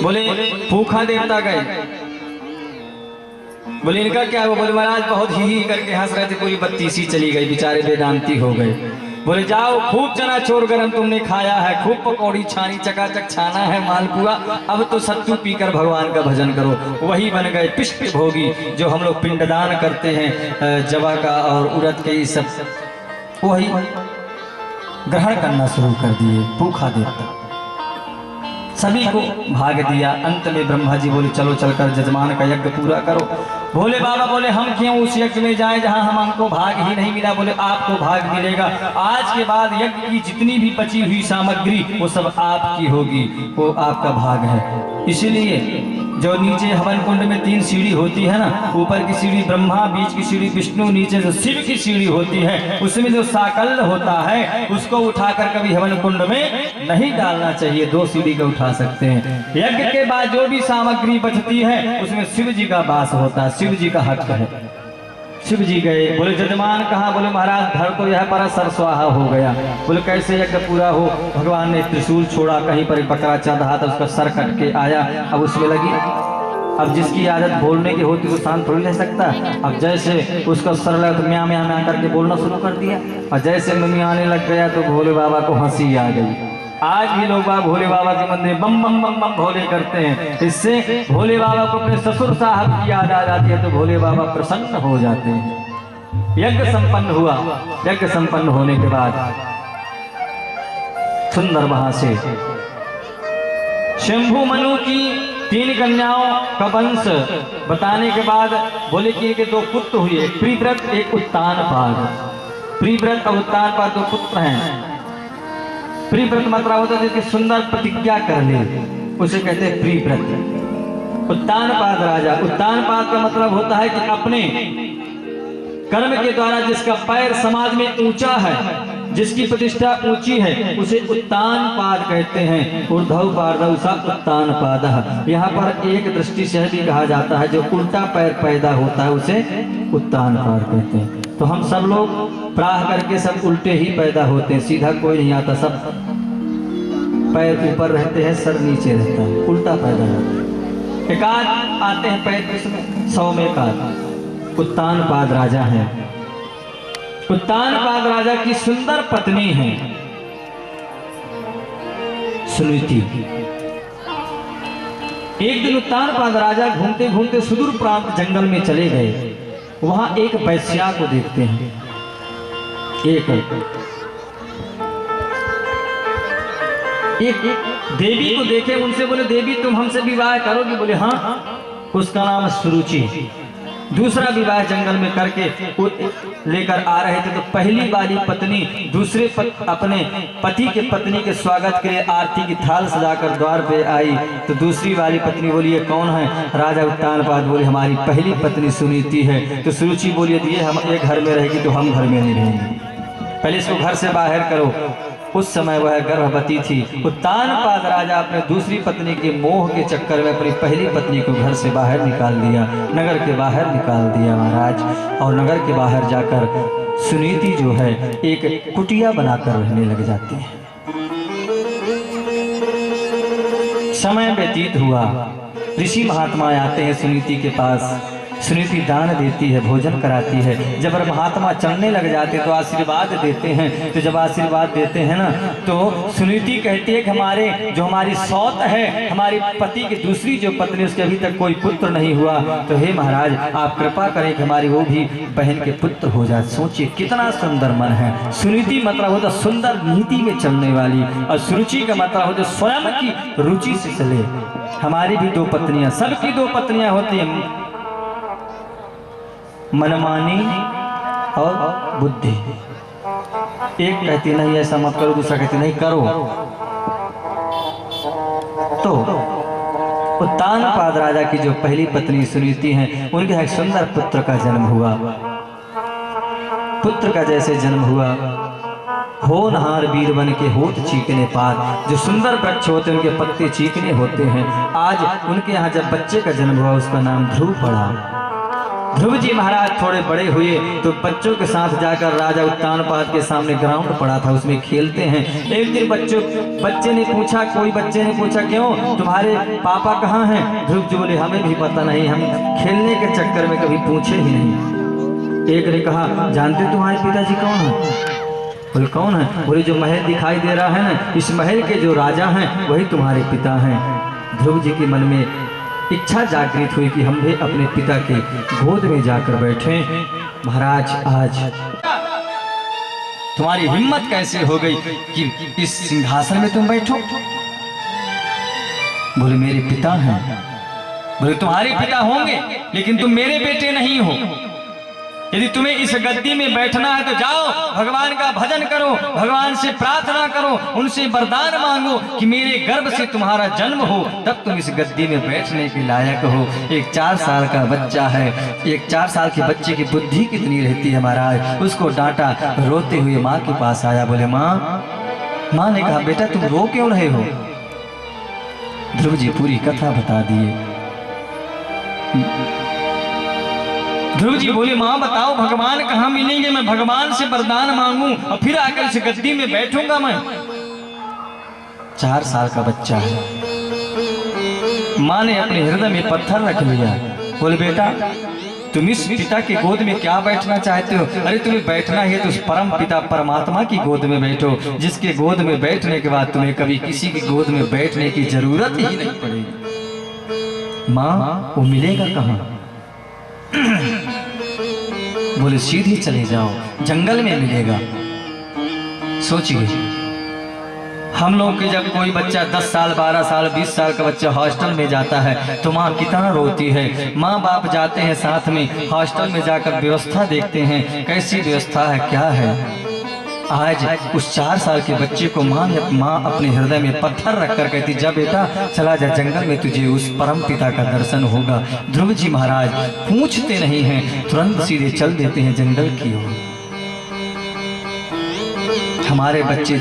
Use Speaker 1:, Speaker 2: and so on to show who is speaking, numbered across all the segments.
Speaker 1: बोले भूखा देवता गए, बोले इनका क्या हुआ? बोले महाराज बहुत ही करके हंस रहे थे, पूरी बत्ती सी चली गई, बेचारे वेदांती हो गए। बोले जाओ खूब चना चोर गरम तुमने खाया है, खूब पकौड़ी छानी चकाचक छाना है मालपुआ, अब तो सत्तू पीकर भगवान का भजन करो। वही बन गए पिष्ट भोगी, जो हम लोग पिंडदान करते हैं जवा का और उड़द के, ये सब वही ग्रहण करना शुरू कर दिए। भूखा देवता सभी को भाग दिया। अंत में ब्रह्मा जी बोले चलो चलकर जजमान का यज्ञ पूरा करो। भोले बाबा बोले हम क्यों उस यज्ञ में जाएं जहां हमको भाग ही नहीं मिला? बोले आपको भाग मिलेगा। आज के बाद यज्ञ की जितनी भी बची हुई सामग्री वो सब आपकी होगी, वो आपका भाग है। इसीलिए जो नीचे हवन कुंड में 3 सीढ़ी होती है ना, ऊपर की सीढ़ी ब्रह्मा, बीच की सीढ़ी विष्णु, नीचे जो शिव की सीढ़ी होती है, उसमें जो साकल्य होता है उसको उठाकर कभी हवन कुंड में नहीं डालना चाहिए। 2 सीढ़ी का उठा सकते हैं। यज्ञ के बाद जो भी सामग्री बचती है उसमें शिव जी का वास होता है, शिव जी का हक है। शिव जी गए, बोले जजमान कहाँ? बोले महाराज घर तो यह पर सरस्वाहा हो गया। बोले कैसे यज्ञ पूरा हो? भगवान ने त्रिशूल छोड़ा, कहीं पर एक बकरा चल रहा था, उसका सर कट के आया, अब उसमें लगी। अब जिसकी आदत बोलने की होती तो शांत थोड़ी रह सकता। अब जैसे उसका सर लगा तो म्या म्या म्या करके बोलना शुरू कर दिया, और जैसे मियाने लग गया तो भोले बाबा को हंसी आ गई। आज भी लोग भोले बाबा के मंदिर बम बम बम बम भोले करते हैं, इससे भोले बाबा को अपने ससुर साहब की याद आ जाती है, तो भोले बाबा प्रसन्न हो जाते हैं। यज्ञ संपन्न हुआ। यज्ञ संपन्न होने के बाद सुंदर वहां से शंभु मनु की 3 कन्याओं का वंश बताने के बाद बोले कि इनके 2 पुत्र हुए, प्रिव्रत एक उत्तानपाद। प्रिव्रत और उत्तानपाद 2 पुत्र हैं। प्रिव्रत मतलब होता है जिसकी सुंदर प्रतिज्ञा कर ले, उसे कहते हैं प्रिव्रत। उत्तानपाद राजा, उत्तानपाद का मतलब होता है कि अपने कर्म के द्वारा जिसका पैर समाज में ऊंचा है, जिसकी प्रतिष्ठा ऊंची है, उसे उत्तानपाद कहते हैं। ऊर्ध्व पार्धव सा उत्तानपाद। यहाँ पर एक दृष्टि से भी कहा जाता है जो उल्टा पैर पैदा होता है उसे उत्तानपाद कहते हैं। तो हम सब लोग प्राह करके सब उल्टे ही पैदा होते हैं, सीधा कोई नहीं आता, सब पैर ऊपर रहते हैं, सर नीचे रहता है, उल्टा पैदा होता है। एकाध आते हैं पैर में 100 में एकाध। उत्तानपाद राजा है। उत्तानपाद राजा की सुंदर पत्नी है सुनीति। एक दिन उत्तानपाद राजा घूमते घूमते सुदूर प्रांत जंगल में चले गए। वहां एक वैश्या को देखते हैं। एक देवी को देखे, उनसे बोले देवी तुम हमसे विवाह करोगी? बोले हाँ। उसका नाम सुरुचि। दूसरा विवाह जंगल में करके लेकर आ रहे थे, तो पहली वाली पत्नी दूसरे अपने पति के पत्नी के स्वागत के लिए आरती की थाल सजाकर द्वार पे आई। तो दूसरी वाली पत्नी बोली ये कौन है? राजा उत्तानपाद बोले हमारी पहली पत्नी सुनीति है। तो सुरुचि बोली यदि हम एक घर में रहेगी तो हम घर में नहीं रहेंगे, पहले इसको घर से बाहर करो। उस समय वह गर्भवती थी। उत्तानपाद राजा अपने दूसरी पत्नी के मोह के चक्कर में अपनी पहली पत्नी को घर से बाहर निकाल दिया, नगर के बाहर निकाल दिया महाराज। और नगर के बाहर जाकर सुनीति जो है एक कुटिया बनाकर रहने लग जाती है। समय व्यतीत हुआ, ऋषि महात्मा आते हैं सुनीति के पास। सुनीति दान देती है, भोजन कराती है। जब महात्मा चलने लग जाते तो आशीर्वाद देते हैं। तो जब आशीर्वाद देते हैं ना, तो सुनीति कहती है कि हमारी सौत है, हमारी पति की दूसरी जो पत्नी उसके अभी तक कोई पुत्र नहीं हुआ, तो हे महाराज आप कृपा करें कि हमारी वो भी बहन के पुत्र हो जाए। सोचिए कितना सुंदर मन है। सुनीति मतलब होता सुंदर नीति में चलने वाली, और सुरुचि का मतलब होता स्वयं की रुचि से चले। हमारी भी 2 पत्नियां, सबकी 2 पत्नियां होती हैं, मनमानी और बुद्धि। एक कहती नहीं ऐसा मत करो, दूसरा कहती नहीं करो। तो उत्तानपाद राजा की जो पहली पत्नी सुनीति हैं, उनके एक सुंदर पुत्र का जन्म हुआ। पुत्र का जैसे जन्म हुआ, होनहार वीर बन के होत चीकने पात। जो सुंदर वृक्ष होते हैं उनके पत्ते चीकने होते हैं। आज उनके यहाँ जब बच्चे का जन्म हुआ उसका नाम ध्रुव पड़ा। ध्रुव जी महाराज थोड़े बड़े हुए तो बच्चों के साथ जाकर राजा उत्तानपाद के सामने ग्राउंड पड़ा था, उसमें खेलते हैं। एक दिन बच्चे ने पूछा, कोई बच्चे ने पूछा, क्यों तुम्हारे पापा कहाँ हैं? ध्रुव जी बोले हमें भी पता नहीं, हम खेलने के चक्कर में कभी पूछे ही नहीं। एक ने कहा, जानते तुम्हारे पिताजी कौन है? बोले कौन है? बोले जो महल दिखाई दे रहा है ना, इस महल के जो राजा हैं वही तुम्हारे पिता हैं। ध्रुव जी के मन में इच्छा जागृत हुई कि हम भी अपने पिता के गोद में जाकर बैठे। महाराज आज तुम्हारी हिम्मत कैसे हो गई कि इस सिंहासन में तुम बैठो? बोले मेरे पिता हैं। बोले तुम्हारे पिता होंगे लेकिन तुम मेरे बेटे नहीं हो। यदि तुम्हें इस गद्दी में बैठना है तो जाओ, भगवान का भजन करो, भगवान से प्रार्थना करो, उनसे वरदान मांगो कि मेरे गर्भ से तुम्हारा जन्म हो, तब तुम इस गद्दी में बैठने के लायक हो। एक 4 साल का बच्चा है, एक 4 साल के बच्चे की बुद्धि कितनी रहती है महाराज। उसको डांटा, रोते हुए माँ के पास आया। बोले माँ ने कहा बेटा तुम रो क्यों रहे हो? ध्रुव जी पूरी कथा बता दिए। ध्रुव जी बोले माँ बताओ भगवान कहाँ मिलेंगे, मैं भगवान से वरदान मांगू और फिर आकर इस गद्दी में बैठूंगा मैं। 4 साल का बच्चा है। माँ ने अपने हृदय में पत्थर रख लिया। बोले बेटा तुम इस पिता की गोद में क्या बैठना चाहते हो? अरे तुम्हें बैठना है तो उस परम पिता परमात्मा की गोद में बैठो, जिसके गोद में बैठने के बाद तुम्हें कभी किसी की गोद में बैठने की जरूरत ही नहीं पड़ेगी। माँ वो मिलेगा कहाँ? बोले सीधे चले जाओ, जंगल में मिलेगा। सोचिए हम लोग के जब कोई बच्चा 10 साल 12 साल 20 साल का बच्चा हॉस्टल में जाता है तो माँ कितना रोती है। माँ बाप जाते हैं साथ में हॉस्टल में जाकर व्यवस्था देखते हैं, कैसी व्यवस्था है क्या है। आज उस 4 साल के बच्चे को माँ अपने हृदय में पत्थर रखकर कहती जा बेटा चला जा जंगल में, तुझे उस परम पिता का दर्शन होगा। ध्रुव जी महाराज पूछते नहीं हैं, तुरंत सीधे चल देते हैं जंगल की ओर। हमारे बच्चे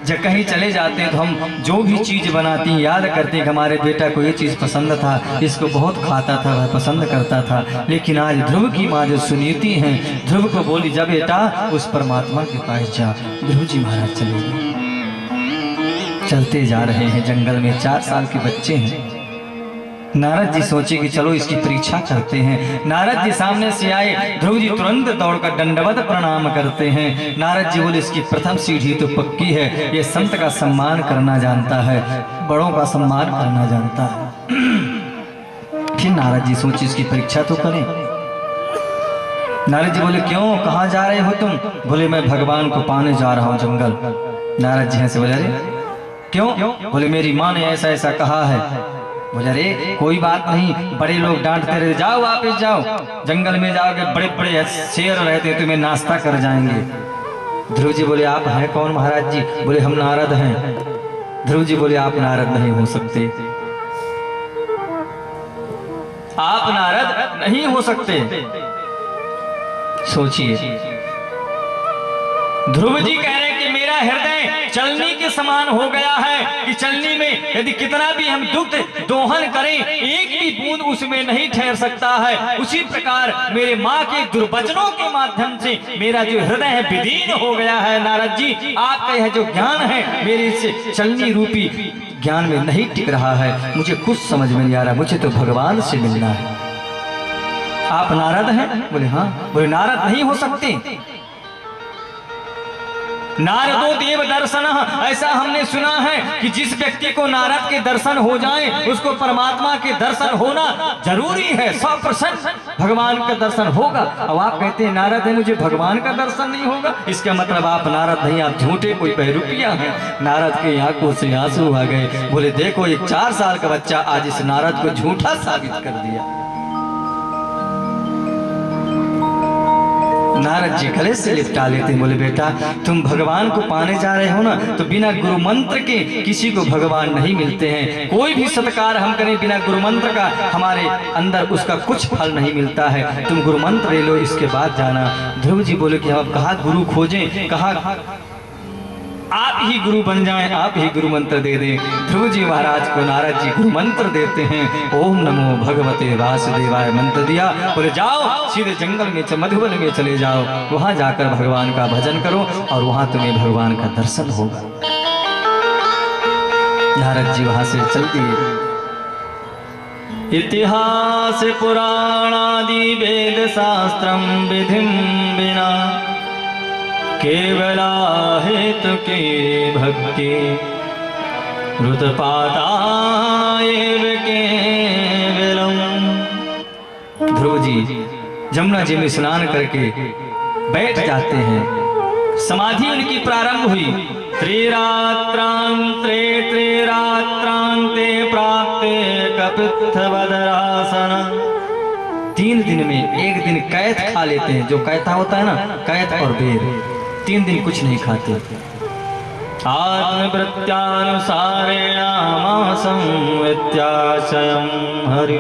Speaker 1: जब कहीं चले जाते हैं तो हम जो भी चीज बनाती हैं याद करते हैं कि हमारे बेटा को ये चीज पसंद था, इसको बहुत खाता था, वह पसंद करता था। लेकिन आज ध्रुव की माँ जो सुनीति हैं, ध्रुव को बोली जा बेटा उस परमात्मा के पास जा। ध्रुव जी महाराज चले गए। चलते जा रहे हैं जंगल में, 4 साल के बच्चे हैं। नारद जी सोचे कि चलो इसकी परीक्षा करते हैं। नारद जी सामने से आए, ध्रुव जी तुरंत दौड़कर दंडवत प्रणाम करते हैं। नारद जी बोले इसकी प्रथम सीढ़ी तो पक्की है, ये संत का सम्मान करना जानता है, बड़ों का सम्मान करना जानता है। फिर नारद जी सोचे इसकी परीक्षा तो करें। नारद जी बोले क्यों, कहाँ जा रहे हो तुम? बोले मैं भगवान को पाने जा रहा हूँ जंगल। नारद जी से बोले अरे क्यों? बोले मेरी माँ ने ऐसा ऐसा कहा है। बोले अरे कोई बात नहीं, बड़े लोग डांटते रहे, जाओ वापस जाओ, जंगल में जाओगे बड़े बड़े शेर रहते तुम्हें नाश्ता कर जाएंगे। ध्रुव जी बोले आप हैं कौन महाराज जी? बोले हम नारद हैं। ध्रुव जी बोले आप नारद नहीं हो सकते, आप नारद नहीं हो सकते। सोचिए ध्रुव जी कह रहे हैं कि मेरा हृदय चलनी के समान हो गया है कि चलनी में यदि कितना भी हम दुग्ध दोहन करें एक भी बूंद उसमें नहीं ठहर सकता है। उसी प्रकार मेरे माँ के दुर्वचनों के माध्यम से मेरा जो हृदय है विदीन हो गया है। नारद जी आपका यह जो ज्ञान है मेरे से चलनी रूपी ज्ञान में नहीं टिक रहा है, मुझे कुछ समझ में नहीं आ रहा, मुझे तो भगवान से मिलना है। आप नारद हैं? बोले हाँ। बोले नारद नहीं हो सकते। नारदो देव दर्शन, ऐसा हमने सुना है कि जिस व्यक्ति को नारद के दर्शन हो जाए उसको परमात्मा के दर्शन होना जरूरी है, 100% भगवान का दर्शन होगा। अब आप कहते हैं नारद है मुझे भगवान का दर्शन नहीं होगा, इसका मतलब आप नारद नहीं, आप झूठे कोई बहरूपिया हैं। नारद के आंखों से आंसू आ गए। बोले देखो एक 4 साल का बच्चा आज इस नारद को झूठा साबित कर दिया। नारद जी गले से लिपटा लेते, बोले बेटा तुम भगवान को पाने जा रहे हो ना, तो बिना गुरु मंत्र के किसी को भगवान नहीं मिलते हैं। कोई भी सत्कार हम करें बिना गुरु मंत्र का हमारे अंदर उसका कुछ फल नहीं मिलता है। तुम गुरु मंत्र ले लो, इसके बाद जाना। ध्रुव जी बोले कि हम कहाँ गुरु खोजें, कहाँ आप ही गुरु बन जाएं, आप ही गुरु मंत्र दे दें। ध्रुव जी महाराज को नारद जी गुरु मंत्र देते हैं। ओम नमो भगवते वासुदेवाय मंत्र दिया। बोले जाओ सीधे जंगल में मधुबन में चले जाओ, वहां जाकर भगवान का भजन करो और वहां तुम्हें भगवान का दर्शन होगा। नारद जी वहां से चल दिए। इतिहास पुराणादि वेद शास्त्रम विधिम बिना केवला हेतु की भक्ति रुतपाता केवलम। ध्रुव जी जमुना जी में स्नान करके बैठ जाते हैं। समाधि उनकी प्रारंभ हुई। त्रिरात्रांते प्राप्ते कपित्थवदरासन। 3 दिन में एक दिन कैथ खा लेते हैं, जो कैथा होता है ना, कैथ और बेर। 3 दिन कुछ नहीं खाते। आत्मवृत्त्यानुसारेण मासं व्यत्याशयं हरि।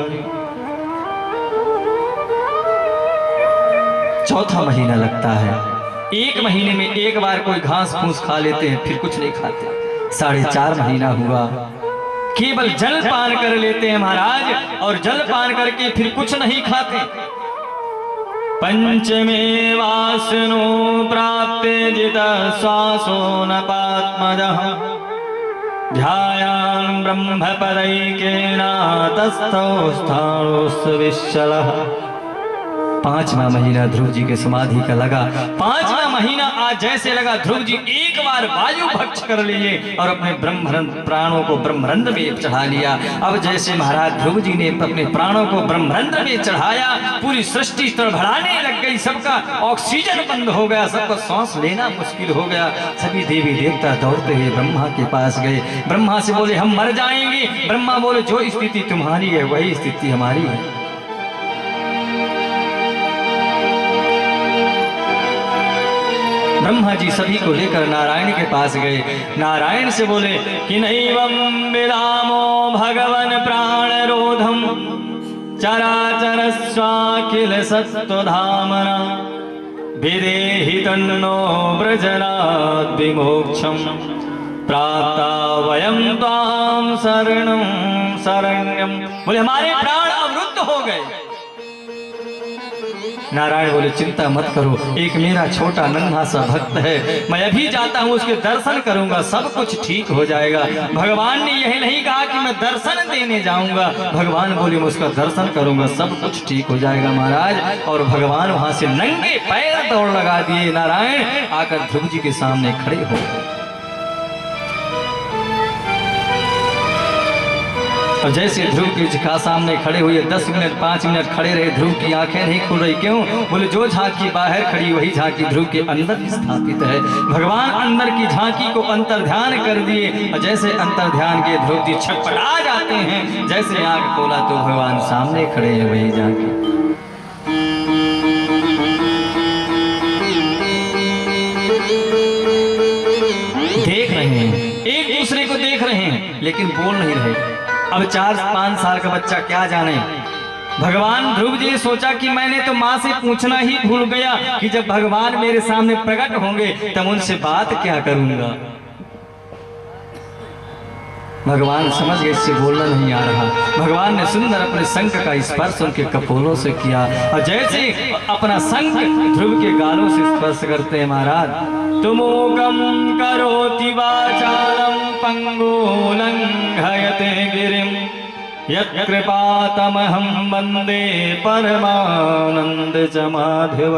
Speaker 1: 4था महीना लगता है। 1 महीने में एक बार कोई घास फूस खा लेते हैं, फिर कुछ नहीं खाते। 4.5 महीना हुआ, केवल जल पान कर लेते हैं महाराज, और जल पान करके फिर कुछ नहीं खाते। पंचमे वासनो प्राप्ते जित श्वासो न पात्मजः ध्यायान् ब्रह्मपदैकेन तस्थौ स्थाणुस्विश्चलः। 5वां महीना ध्रुव जी के समाधि का लगा। 5वां महीना आज जैसे लगा ध्रुव जी एक बार वायु भक्ष कर लिए और अपने ब्रह्मरंध्र प्राणों को ब्रह्मरंध्र में चढ़ा लिया। अब जैसे महाराज ध्रुव जी ने अपने प्राणों को ब्रह्मरंध्र में चढ़ाया, पूरी सृष्टि तड़फड़ाने लग गई। सबका ऑक्सीजन बंद हो गया, सबको सांस लेना मुश्किल हो गया। सभी देवी देवता दौड़ते हुए ब्रह्मा के पास गए। ब्रह्मा से बोले हम मर जाएंगे। ब्रह्मा बोले जो स्थिति तुम्हारी है वही स्थिति हमारी है। ब्रह्मा जी सभी को लेकर नारायण के पास गए। नारायण से बोले कि नैवं विदामो भगवन प्राण रोधम चराचर स्वाखिल सत्वधामना विदेहि तन्नो व्रजनाद् विमोक्षम प्राप्ता वयं त्वां शरणं शरण्यम। बोले हमारे प्राण अवरुद्ध हो गए। नारायण बोले चिंता मत करो, एक मेरा छोटा नन्हा सा भक्त है, मैं अभी जाता हूँ, उसके दर्शन करूंगा, सब कुछ ठीक हो जाएगा। भगवान ने यह नहीं कहा कि मैं दर्शन देने जाऊंगा, भगवान बोले मैं उसका दर्शन करूंगा, सब कुछ ठीक हो जाएगा महाराज। और भगवान वहां से नंगे पैर दौड़ लगा दिए। नारायण आकर ध्रुव जी के सामने खड़े हो गए। और जैसे ध्रुव की सामने खड़े हुए 10 मिनट 5 मिनट खड़े रहे, ध्रुव की आंखें नहीं खुल रही। क्यों? बोले जो झांकी बाहर खड़ी वही झांकी ध्रुव के अंदर स्थापित है। भगवान अंदर की झांकी को अंतर्ध्यान कर दिए और जैसे अंतर्ध्यान के ध्रुव जी छटपटा जाते हैं। जैसे आंख खोला तो भगवान सामने खड़े हैं वही झांकी। देख रहे हैं, एक दूसरे को देख रहे हैं, लेकिन बोल नहीं रहे। अब 4-5 साल का बच्चा क्या जाने। भगवान ध्रुव जी ने सोचा कि मैंने तो माँ से पूछना ही भूल गया कि जब भगवान मेरे सामने प्रकट होंगे तब उनसे बात क्या करूंगा। भगवान समझ गए इससे बोलना नहीं आ रहा। भगवान ने सुंदर अपने शंख का स्पर्श उनके कपोलों से किया और जैसे अपना शंख ध्रुव के गालों से स्पर्श करते हैं महाराज, तुमोगम करोति वाचालम पंगुलंघयते गिरिम यत्कृपातमहं वंदे परमानंद जमाधिव।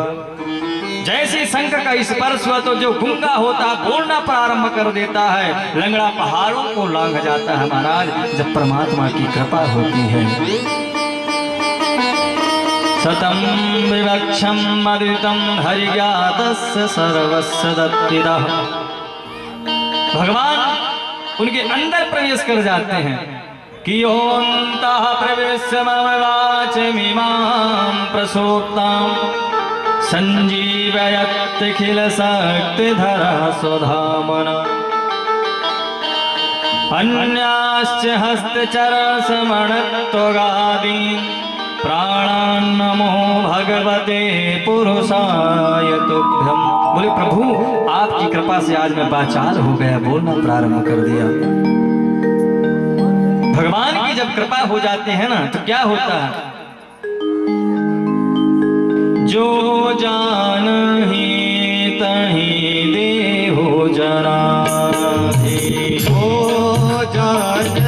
Speaker 1: जैसे शंख का स्पर्श हुआ तो जो गूंगा होता बोलना प्रारंभ कर देता है, लंगड़ा पहाड़ों को लांघ जाता है महाराज जब परमात्मा की कृपा होती है। सतम विवक्षम मदितम हरिज्ञातस्य सर्वस्य दत्तितः। भगवान उनके अंदर प्रवेश कर जाते हैं कि योऽन्तः प्रविश्य मम वाचमिमां प्रसूक्तां संजीवयत्यखिल शक्तिधरा स्वधामना। अन्याश्च हस्तचरसमणत्वगादीन् प्राणान् नमो भगवते पुरुषाय तुभ्यम्। बोले प्रभु आपकी कृपा से आज मैं बाचाल हो गया, बोलना प्रारंभ कर दिया। भगवान की जब कृपा हो जाती है ना तो क्या होता है, जो जान ही तही दे हो जना, हो जान